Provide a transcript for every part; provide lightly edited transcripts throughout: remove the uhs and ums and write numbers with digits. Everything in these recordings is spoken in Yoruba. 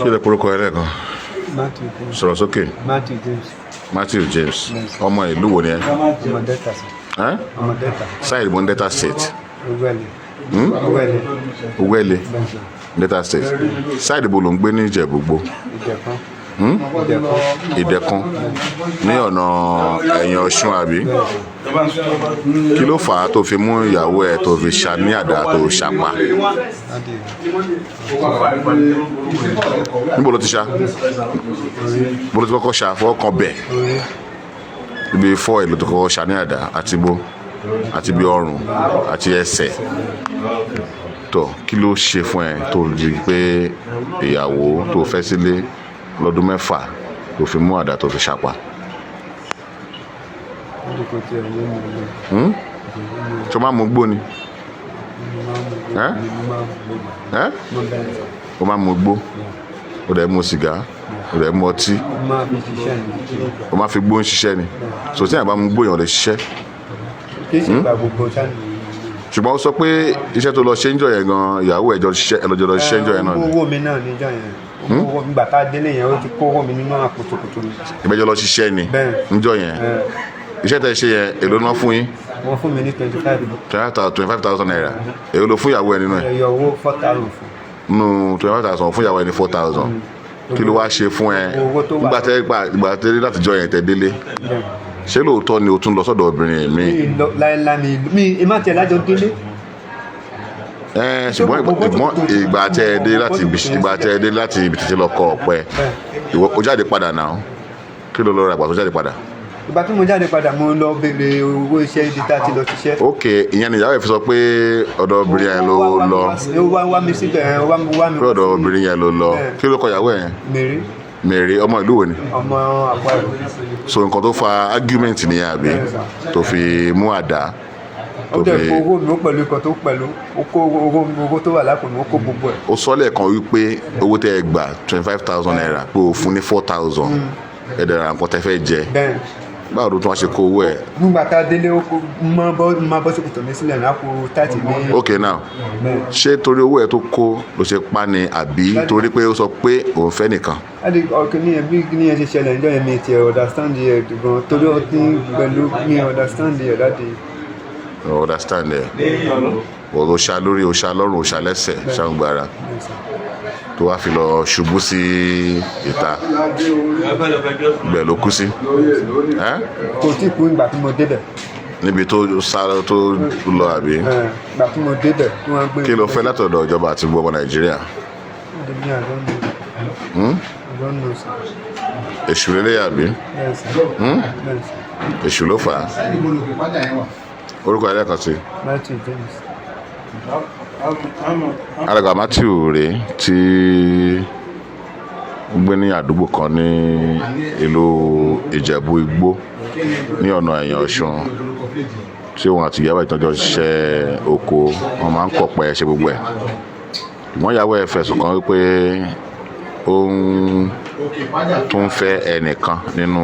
Kí lè porúkọ ẹ lẹ́ẹ̀kan? Matthew James. Sọ̀rọ̀ sókè. Matthew James. Matthew James. Ọmọ ìlú wo ni ẹ? Ọmọ Delta sir. Ọmọ Delta. Sáyẹ̀dì bó ń Delta State. Ugwele. Ugwele. Ugwele. Bẹ́ẹ̀ni. Delta State. Sáyẹ̀dì bó ló ń gbé ní Ìjẹ̀bú-Igbó? Ìjẹ̀kan. Ìdẹ̀kan. Ní ọ̀nà ẹ̀yìn Ọ̀ṣun àbí? Kí ló fà á tó fi mú ìyàwó ẹ tó fi ṣá ní àdá tó ṣàpá? Níbo ló ti ṣá? Bó ló ti kọ́kọ́ ṣá fọwọ́ kan bẹ̀? Ibi fọ́ ẹ̀ ló ti kọ́kọ́ ṣá ní àdá àti bó? Àti bí ọrùn àti ẹsẹ̀. Tó kí ló ṣe fún ẹ tó di pé ìyàwó tó fẹ́ sílé lọ́dún 6 tó fi mú àdá tó fi ṣàpá? Tó máa mú gbó ni? Ó máa mú gbó? Ó dẹ̀ mú sìgá? Ó dẹ̀ mú ọtí? Ó máa fi gbó ń ṣiṣẹ́ ni? So tí àbá mú gbó yàn lè ṣiṣẹ́? Ṣùgbọ́n ó sọ pé iṣẹ́ tó lọ ṣe ń jọ yẹn gan ìyàwó ẹ̀jọ́ ẹlọ́jọ́ lọ ṣiṣẹ́ ń jọ yẹn náà ni. Owó mi náà níjọ́ yẹn. Owó mi gbà tá a délé yẹn ó ti kó owó mi nínú àpótókòtò mi. Ìbẹ́jọ́ lọ ṣiṣẹ́ ni ń jọ yẹn. Iṣẹ́ tẹ́ ṣe yẹn èló náà fún yín? Wọ́n fún mi ní 25,000 naira. Èló ló fún ìyàwó ẹ nínú ẹ̀? Ẹ̀yọ̀ owó 4,000 fún. Nínú 25,000 fún ìyàwó ẹ ní 4,000. Kí ló wá ṣe fún ẹ? Ìgbà tẹ́ látijọ́ yẹn tẹ́ délé. Ṣé lóòótọ́ ni o tún lọ sọ́dọ̀ obìnrin mi? Láíláí mi má tiẹ̀ lájọ délé. Ṣùgbọ́n ìgbà tẹ́ ẹ dé láti ibi títí lọ kọ ọ̀pẹ o jáde padà náà. Kí ló lọ ra ìgbà tó jáde padà? Ìgbà tí mo jáde padà mo lọ béèrè owó iṣẹ́ ibi tá a ti lọ ṣiṣẹ́. Ok, ìyẹn ni ìyàwó ẹ̀ fi sọ pé ọ̀dọ̀ obìnrin yẹn ló lọ. Ó wá mi síbẹ̀ wá mi. Pé ọ̀dọ̀ obìnrin yẹn ló lọ. Kí ló kọ ìyàwó ẹ̀ yẹn? Mary. Ọmọ ìlú wo ni? Ọmọ Àpáẹ̀rọ̀. So nǹkan tó fa argument nìyẹn àbí? Tó fi mú àdá. Ó dẹ̀ kó owó mi ó pẹ̀lú ikọ̀ tó pẹ̀lú. Ó kó owó tó wà lápò mi ó kó gbogbo ẹ̀. Ó sọ lẹ́ẹ̀kan wípé owó tẹ́ ẹ gbà 25,000 naira pé o fún ní 4,000 ẹ̀dẹ̀ ra nǹkan tẹ́ fẹ́ jẹ. Báwo ló tún wá ṣe kó owó ẹ̀? Nígbà tá a délé ó kó máa bọ́ sókòtò mi sílẹ̀ náà kó táàtì ní. Ok now ṣé torí owó ẹ̀ tó kó ló ṣe pa ni àbí torí pé ó sọ pé òun fẹ́ nìkan? Bí ní ẹ ṣe ṣẹlẹ̀ níjọ́ yẹn mi ti understand ẹ̀ gan torí ó ti pẹ̀lú mi understand ẹ̀ láti. Understand ẹ̀ o ṣá lórí o ṣá lọ́rùn o ṣá lẹ́sẹ̀ ṣàǹgbára tó wá fi lọ ṣubú sí ìta bẹ́ẹ̀ ló kú sí. Kò tí kú ìgbà tí mo débẹ̀. Níbi tó sáré tó lọ àbí? Ìgbà tí mo débẹ̀ tí wọ́n gbé. Kí ló fẹ́ látọ̀dọ̀ ìjọba àti gbogbo Nàìjíríà? Èṣù lélẹ̀ àbí? Èṣù ló fà á. Orúkọ ẹ̀ lẹ́ẹ̀kan sí? Matthew James. Alàgbà Matthew rèé tí gbé ní àdúgbò kan ní ìlú Ìjẹ̀bú-Igbó ní ọ̀nà ẹ̀yìn Ọ̀ṣun tí òun àti ìyàwó ìtọ́jọ́ ṣiṣẹ́ oko wọn máa ń kọ̀pẹ́ ṣe gbogbo ẹ̀. Ìwọ́n ìyàwó ẹ̀ fẹ̀sùn kan wípé ó tún fẹ́ ẹnìkan nínú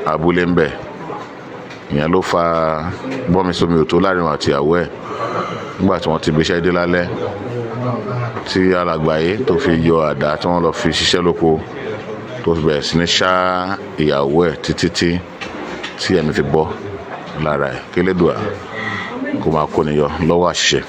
abúlé ń bẹ̀. Ìyẹn ló fa gbọ́nmisómi òtó láàrin wọn àti ìyàwó ẹ̀ nígbà tí wọ́n ti gbéṣẹ́ dé lálẹ́ tí alàgbà yìí tó fi yọ àdá tí wọ́n lọ fi ṣiṣẹ́ lóko tó fi bẹ̀rẹ̀ sí ní ṣá ìyàwó ẹ̀ títí tí ẹ̀mí fi bọ́ lára ẹ̀. Kí Elédùà kó máa kó níyọ lọ́wọ́ àṣìṣe.